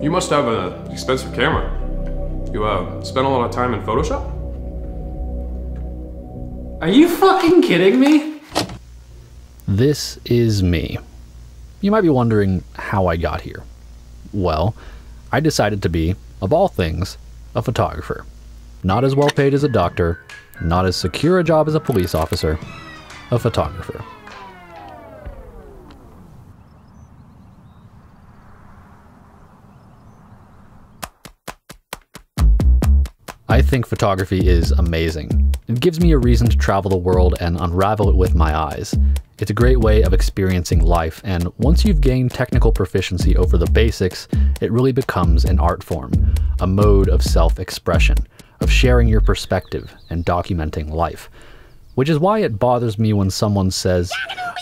You must have an expensive camera. You spent a lot of time in Photoshop? Are you fucking kidding me? This is me. You might be wondering how I got here. Well, I decided to be, of all things, a photographer. Not as well paid as a doctor, not as secure a job as a police officer, a photographer. I think photography is amazing. It gives me a reason to travel the world and unravel it with my eyes. It's a great way of experiencing life, and once you've gained technical proficiency over the basics, it really becomes an art form, a mode of self-expression, of sharing your perspective and documenting life. Which is why it bothers me when someone says,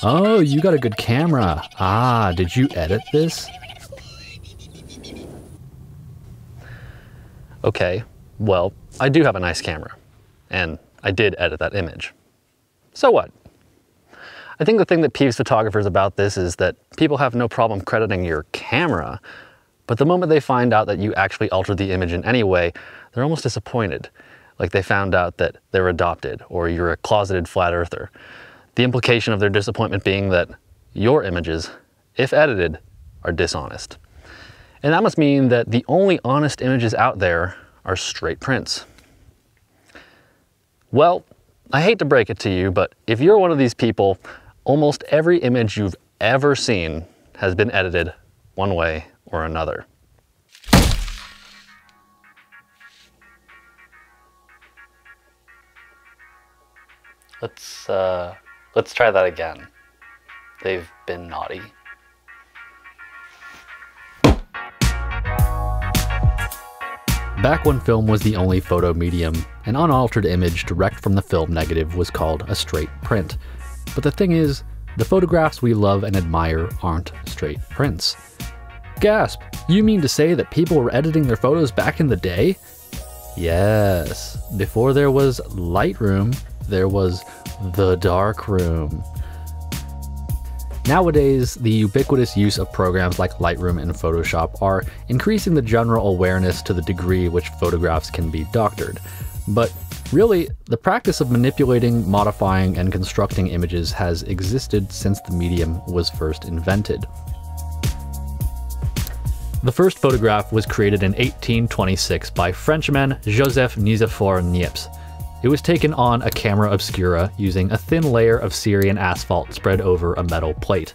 "Oh, you got a good camera. Ah, did you edit this?" Okay, well, I do have a nice camera, and I did edit that image. So what? I think the thing that peeves photographers about this is that people have no problem crediting your camera, but the moment they find out that you actually altered the image in any way, they're almost disappointed. Like they found out that they're adopted or you're a closeted flat earther. The implication of their disappointment being that your images, if edited, are dishonest. And that must mean that the only honest images out there are straight prints. Well, I hate to break it to you, but if you're one of these people, almost every image you've ever seen has been edited one way or another. Let's try that again. They've been naughty. Back when film was the only photo medium, an unaltered image direct from the film negative was called a straight print. But the thing is, the photographs we love and admire aren't straight prints. Gasp! You mean to say that people were editing their photos back in the day? Yes, before there was Lightroom, there was the darkroom. Nowadays, the ubiquitous use of programs like Lightroom and Photoshop are increasing the general awareness to the degree which photographs can be doctored. But really, the practice of manipulating, modifying, and constructing images has existed since the medium was first invented. The first photograph was created in 1826 by Frenchman Joseph Nicephore Niepce. It was taken on a camera obscura using a thin layer of Syrian asphalt spread over a metal plate.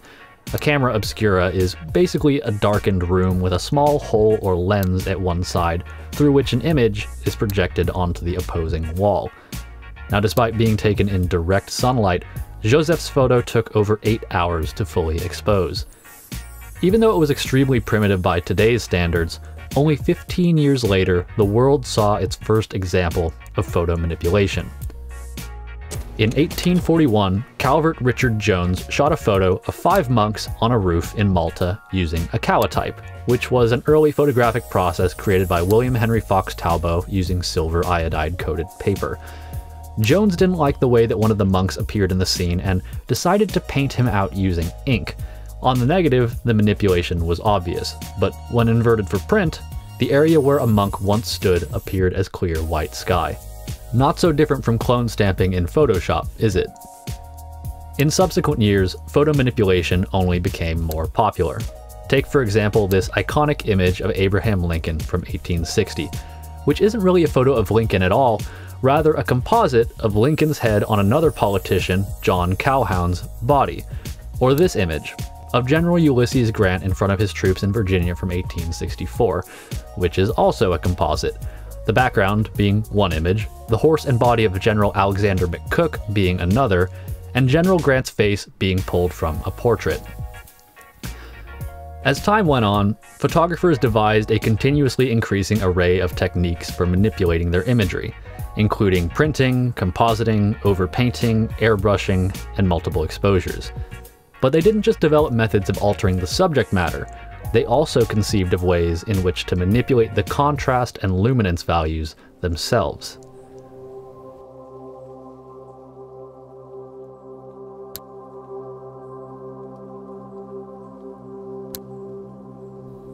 A camera obscura is basically a darkened room with a small hole or lens at one side through which an image is projected onto the opposing wall. Now, despite being taken in direct sunlight, Joseph's photo took over 8 hours to fully expose. Even though it was extremely primitive by today's standards, only 15 years later, the world saw its first example of photo manipulation. In 1841, Calvert Richard Jones shot a photo of 5 monks on a roof in Malta using a calotype, which was an early photographic process created by William Henry Fox Talbot using silver iodide-coated paper. Jones didn't like the way that one of the monks appeared in the scene and decided to paint him out using ink. On the negative, the manipulation was obvious, but when inverted for print, the area where a monk once stood appeared as clear white sky. Not so different from clone stamping in Photoshop, is it? In subsequent years, photo manipulation only became more popular. Take for example this iconic image of Abraham Lincoln from 1860, which isn't really a photo of Lincoln at all, rather a composite of Lincoln's head on another politician, John Calhoun's, body. Or this image of General Ulysses Grant in front of his troops in Virginia from 1864, which is also a composite. The background being one image, the horse and body of General Alexander McCook being another, and General Grant's face being pulled from a portrait. As time went on, photographers devised a continuously increasing array of techniques for manipulating their imagery, including printing, compositing, overpainting, airbrushing, and multiple exposures. But they didn't just develop methods of altering the subject matter, they also conceived of ways in which to manipulate the contrast and luminance values themselves.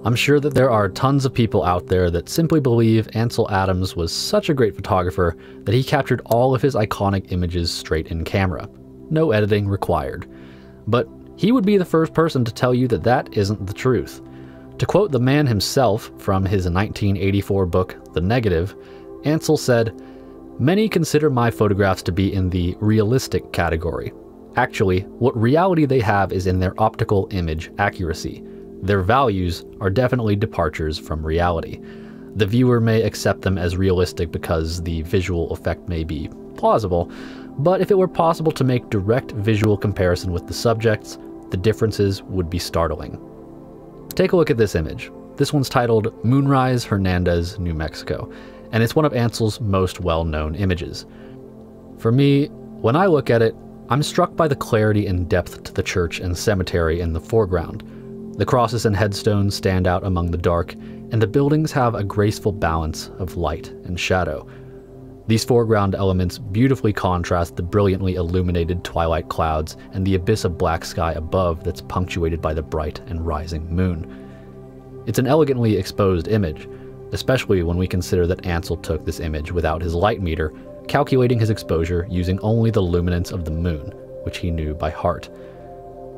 I'm sure that there are tons of people out there that simply believe Ansel Adams was such a great photographer that he captured all of his iconic images straight in camera. No editing required. But he would be the first person to tell you that that isn't the truth. To quote the man himself from his 1984 book, The Negative, Ansel said, "Many consider my photographs to be in the realistic category. Actually, what reality they have is in their optical image accuracy. Their values are definitely departures from reality. The viewer may accept them as realistic because the visual effect may be plausible, but if it were possible to make direct visual comparison with the subjects, the differences would be startling." Take a look at this image. This one's titled Moonrise, Hernandez, New Mexico, and it's one of Ansel's most well-known images. For me, when I look at it, I'm struck by the clarity and depth to the church and cemetery in the foreground. The crosses and headstones stand out among the dark, and the buildings have a graceful balance of light and shadow. These foreground elements beautifully contrast the brilliantly illuminated twilight clouds and the abyss of black sky above that's punctuated by the bright and rising moon. It's an elegantly exposed image, especially when we consider that Ansel took this image without his light meter, calculating his exposure using only the luminance of the moon, which he knew by heart.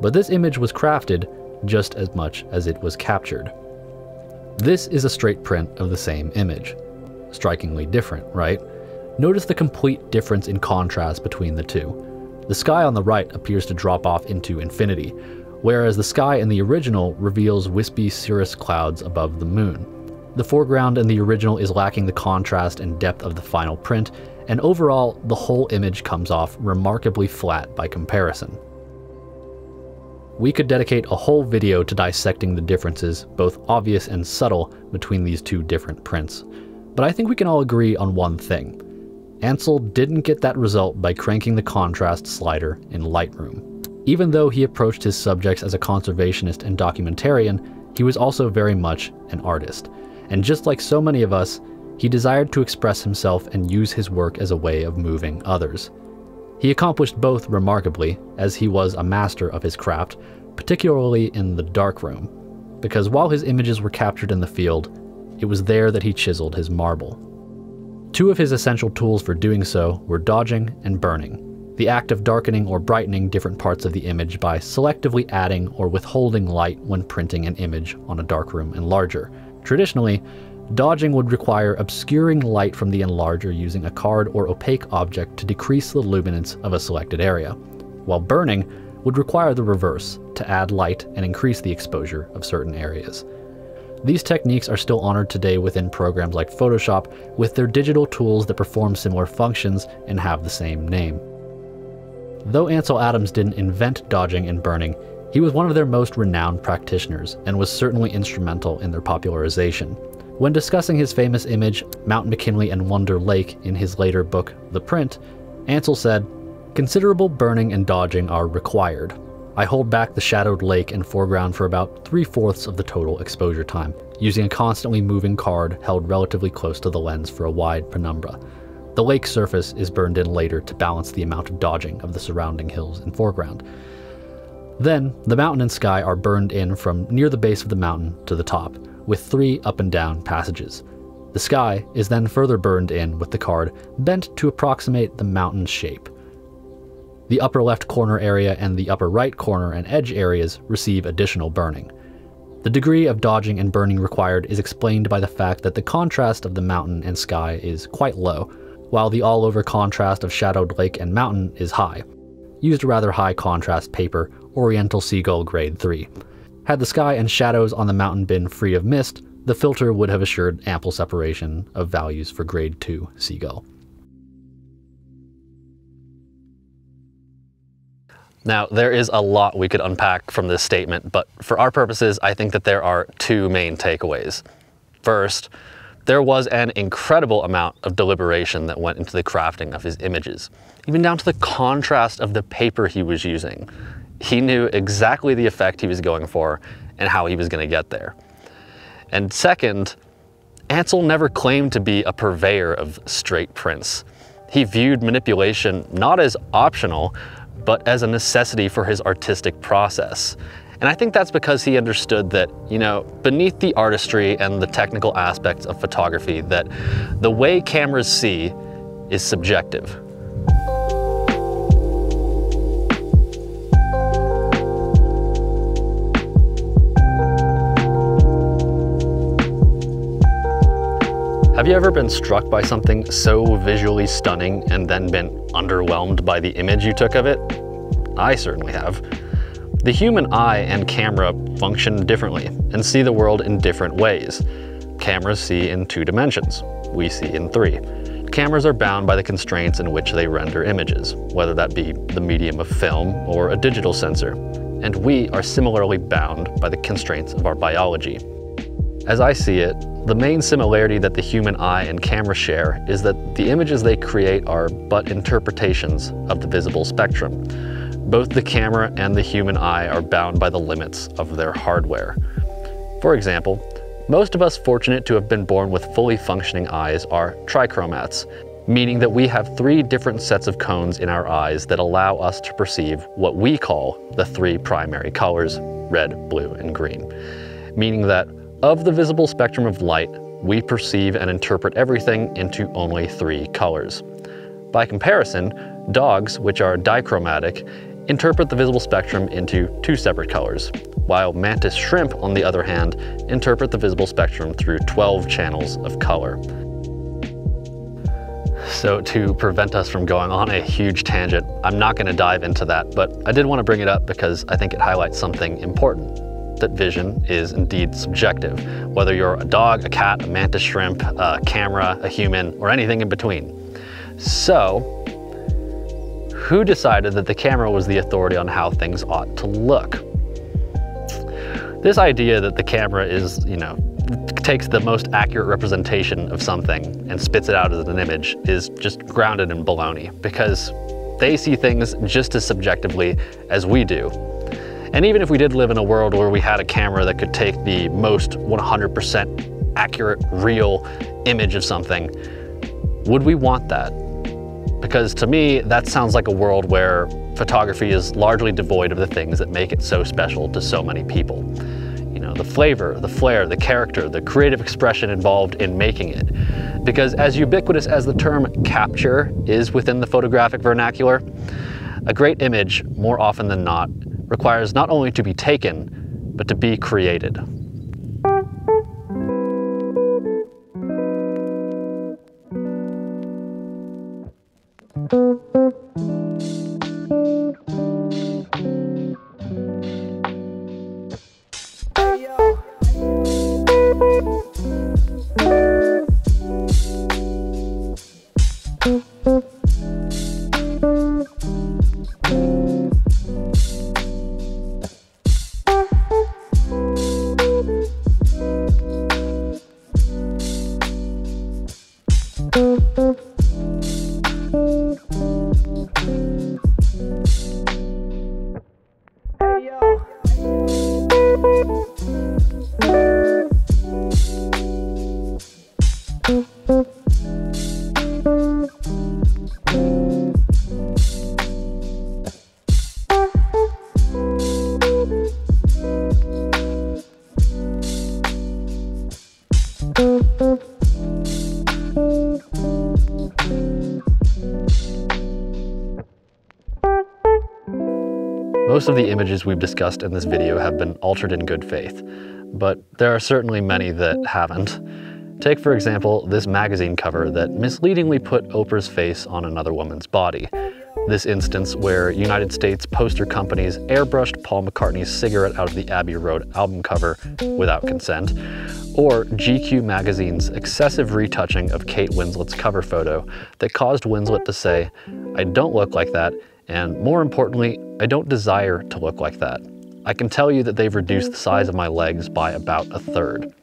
But this image was crafted just as much as it was captured. This is a straight print of the same image. Strikingly different, right? Notice the complete difference in contrast between the two. The sky on the right appears to drop off into infinity, whereas the sky in the original reveals wispy cirrus clouds above the moon. The foreground in the original is lacking the contrast and depth of the final print, and overall, the whole image comes off remarkably flat by comparison. We could dedicate a whole video to dissecting the differences, both obvious and subtle, between these two different prints. But I think we can all agree on one thing. Ansel didn't get that result by cranking the contrast slider in Lightroom. Even though he approached his subjects as a conservationist and documentarian, he was also very much an artist. And just like so many of us, he desired to express himself and use his work as a way of moving others. He accomplished both remarkably, as he was a master of his craft, particularly in the darkroom, because while his images were captured in the field, it was there that he chiseled his marble. Two of his essential tools for doing so were dodging and burning, the act of darkening or brightening different parts of the image by selectively adding or withholding light when printing an image on a darkroom enlarger. Traditionally, dodging would require obscuring light from the enlarger using a card or opaque object to decrease the luminance of a selected area, while burning would require the reverse, to add light and increase the exposure of certain areas. These techniques are still honored today within programs like Photoshop, with their digital tools that perform similar functions and have the same name. Though Ansel Adams didn't invent dodging and burning, he was one of their most renowned practitioners and was certainly instrumental in their popularization. When discussing his famous image, Mount McKinley and Wonder Lake, in his later book, The Print, Ansel said, "Considerable burning and dodging are required. I hold back the shadowed lake and foreground for about 3/4 of the total exposure time, using a constantly moving card held relatively close to the lens for a wide penumbra. The lake surface is burned in later to balance the amount of dodging of the surrounding hills and foreground. Then, the mountain and sky are burned in from near the base of the mountain to the top, with 3 up and down passages. The sky is then further burned in with the card bent to approximate the mountain's shape. The upper left corner area and the upper right corner and edge areas receive additional burning. The degree of dodging and burning required is explained by the fact that the contrast of the mountain and sky is quite low, while the all-over contrast of shadowed lake and mountain is high. Used a rather high contrast paper, Oriental Seagull Grade 3. Had the sky and shadows on the mountain been free of mist, the filter would have assured ample separation of values for Grade 2 Seagull." Now, there is a lot we could unpack from this statement, but for our purposes, I think that there are 2 main takeaways. First, there was an incredible amount of deliberation that went into the crafting of his images, even down to the contrast of the paper he was using. He knew exactly the effect he was going for and how he was going to get there. And second, Ansel never claimed to be a purveyor of straight prints. He viewed manipulation not as optional, but as a necessity for his artistic process. And I think that's because he understood that, you know, beneath the artistry and the technical aspects of photography, that the way cameras see is subjective. Have you ever been struck by something so visually stunning and then been underwhelmed by the image you took of it? I certainly have. The human eye and camera function differently and see the world in different ways. Cameras see in 2 dimensions. We see in 3. Cameras are bound by the constraints in which they render images, whether that be the medium of film or a digital sensor. And we are similarly bound by the constraints of our biology. As I see it, the main similarity that the human eye and camera share is that the images they create are but interpretations of the visible spectrum. Both the camera and the human eye are bound by the limits of their hardware. For example, most of us fortunate to have been born with fully functioning eyes are trichromats, meaning that we have 3 different sets of cones in our eyes that allow us to perceive what we call the 3 primary colors, red, blue, and green. Meaning that of the visible spectrum of light, we perceive and interpret everything into only 3 colors. By comparison, dogs, which are dichromatic, interpret the visible spectrum into 2 separate colors, while mantis shrimp, on the other hand, interpret the visible spectrum through 12 channels of color. So to prevent us from going on a huge tangent, I'm not going to dive into that, but I did want to bring it up because I think it highlights something important, that vision is indeed subjective, whether you're a dog, a cat, a mantis shrimp, a camera, a human, or anything in between. So, who decided that the camera was the authority on how things ought to look? This idea that the camera is, you know, takes the most accurate representation of something and spits it out as an image is just grounded in baloney, because they see things just as subjectively as we do. And even if we did live in a world where we had a camera that could take the most 100% accurate, real image of something, would we want that? Because to me, that sounds like a world where photography is largely devoid of the things that make it so special to so many people. You know, the flavor, the flair, the character, the creative expression involved in making it. Because as ubiquitous as the term capture is within the photographic vernacular, a great image, more often than not, requires not only to be taken, but to be created. Most of the images we've discussed in this video have been altered in good faith, but there are certainly many that haven't. Take, for example, this magazine cover that misleadingly put Oprah's face on another woman's body. This instance where United States poster companies airbrushed Paul McCartney's cigarette out of the Abbey Road album cover without consent, or GQ magazine's excessive retouching of Kate Winslet's cover photo that caused Winslet to say, "I don't look like that, and more importantly, I don't desire to look like that. I can tell you that they've reduced the size of my legs by about 1/3.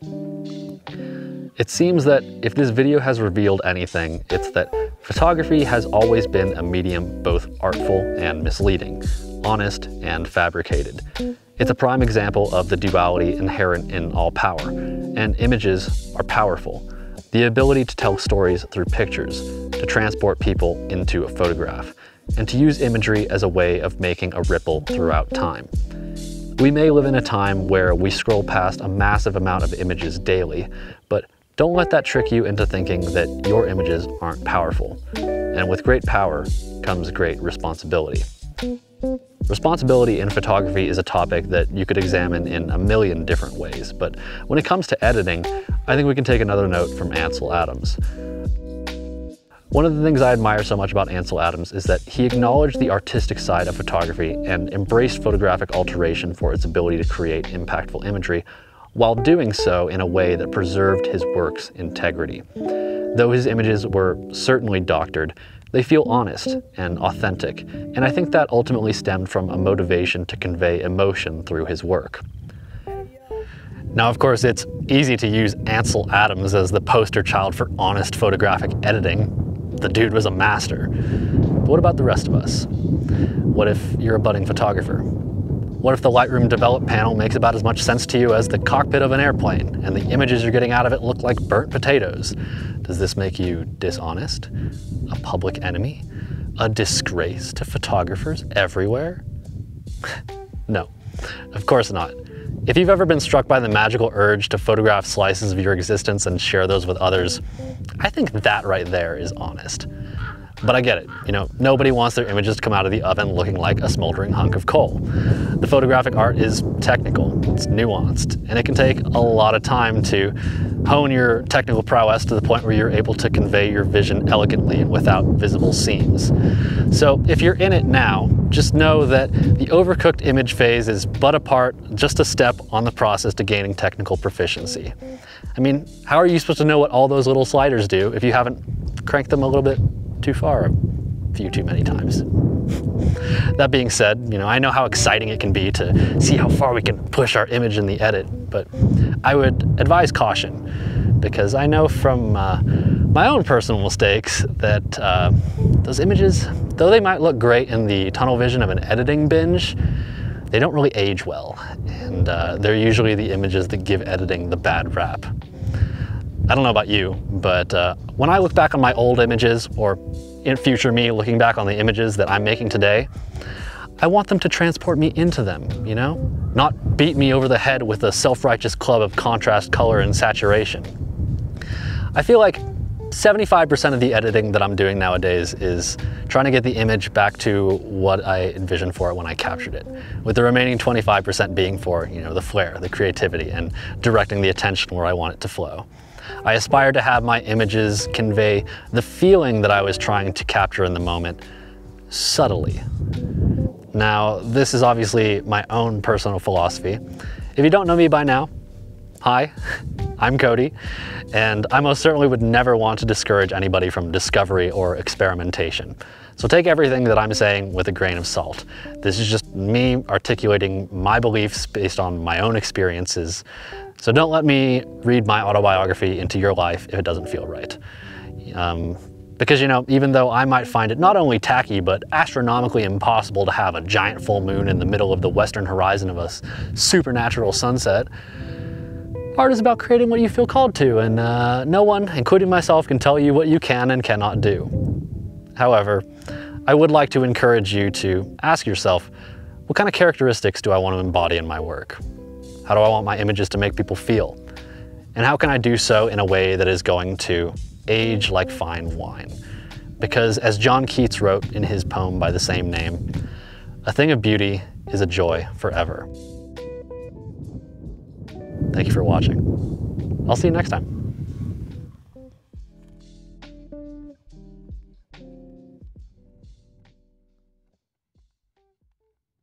It seems that if this video has revealed anything, it's that photography has always been a medium both artful and misleading, honest and fabricated. It's a prime example of the duality inherent in all power, and images are powerful. The ability to tell stories through pictures, to transport people into a photograph, and to use imagery as a way of making a ripple throughout time. We may live in a time where we scroll past a massive amount of images daily, but don't let that trick you into thinking that your images aren't powerful. And with great power comes great responsibility. Responsibility in photography is a topic that you could examine in a million different ways, but when it comes to editing, I think we can take another note from Ansel Adams. One of the things I admire so much about Ansel Adams is that he acknowledged the artistic side of photography and embraced photographic alteration for its ability to create impactful imagery, while doing so in a way that preserved his work's integrity. Though his images were certainly doctored, they feel honest and authentic, and I think that ultimately stemmed from a motivation to convey emotion through his work. Now, of course, it's easy to use Ansel Adams as the poster child for honest photographic editing. The dude was a master. But what about the rest of us? What if you're a budding photographer? What if the Lightroom Develop panel makes about as much sense to you as the cockpit of an airplane, and the images you're getting out of it look like burnt potatoes? Does this make you dishonest? A public enemy? A disgrace to photographers everywhere? No, of course not. If you've ever been struck by the magical urge to photograph slices of your existence and share those with others, I think that right there is honest. But I get it, nobody wants their images to come out of the oven looking like a smoldering hunk of coal. The photographic art is technical, it's nuanced, and it can take a lot of time to hone your technical prowess to the point where you're able to convey your vision elegantly and without visible seams. So if you're in it now, just know that the overcooked image phase is but a part, just a step on the process to gaining technical proficiency. I mean, how are you supposed to know what all those little sliders do if you haven't cranked them a little bit too far a few too many times? That being said, I know how exciting it can be to see how far we can push our image in the edit, but I would advise caution, because I know from my own personal mistakes that those images, though they might look great in the tunnel vision of an editing binge, they don't really age well, and they're usually the images that give editing the bad rap. I don't know about you, but when I look back on my old images, or in future me looking back on the images that I'm making today, I want them to transport me into them, not beat me over the head with a self-righteous club of contrast, color, and saturation. I feel like 75% of the editing that I'm doing nowadays is trying to get the image back to what I envisioned for it when I captured it, with the remaining 25% being for, the flair, the creativity, and directing the attention where I want it to flow. I aspire to have my images convey the feeling that I was trying to capture in the moment subtly. Now, this is obviously my own personal philosophy. If you don't know me by now, hi, I'm Cody, and I most certainly would never want to discourage anybody from discovery or experimentation. So take everything that I'm saying with a grain of salt. This is just me articulating my beliefs based on my own experiences. So don't let me read my autobiography into your life if it doesn't feel right. Because, even though I might find it not only tacky, but astronomically impossible to have a giant full moon in the middle of the western horizon of a supernatural sunset, art is about creating what you feel called to, and no one, including myself, can tell you what you can and cannot do. However, I would like to encourage you to ask yourself, what kind of characteristics do I want to embody in my work? How do I want my images to make people feel? And how can I do so in a way that is going to age like fine wine? Because as John Keats wrote in his poem by the same name, a thing of beauty is a joy forever. Thank you for watching. I'll see you next time.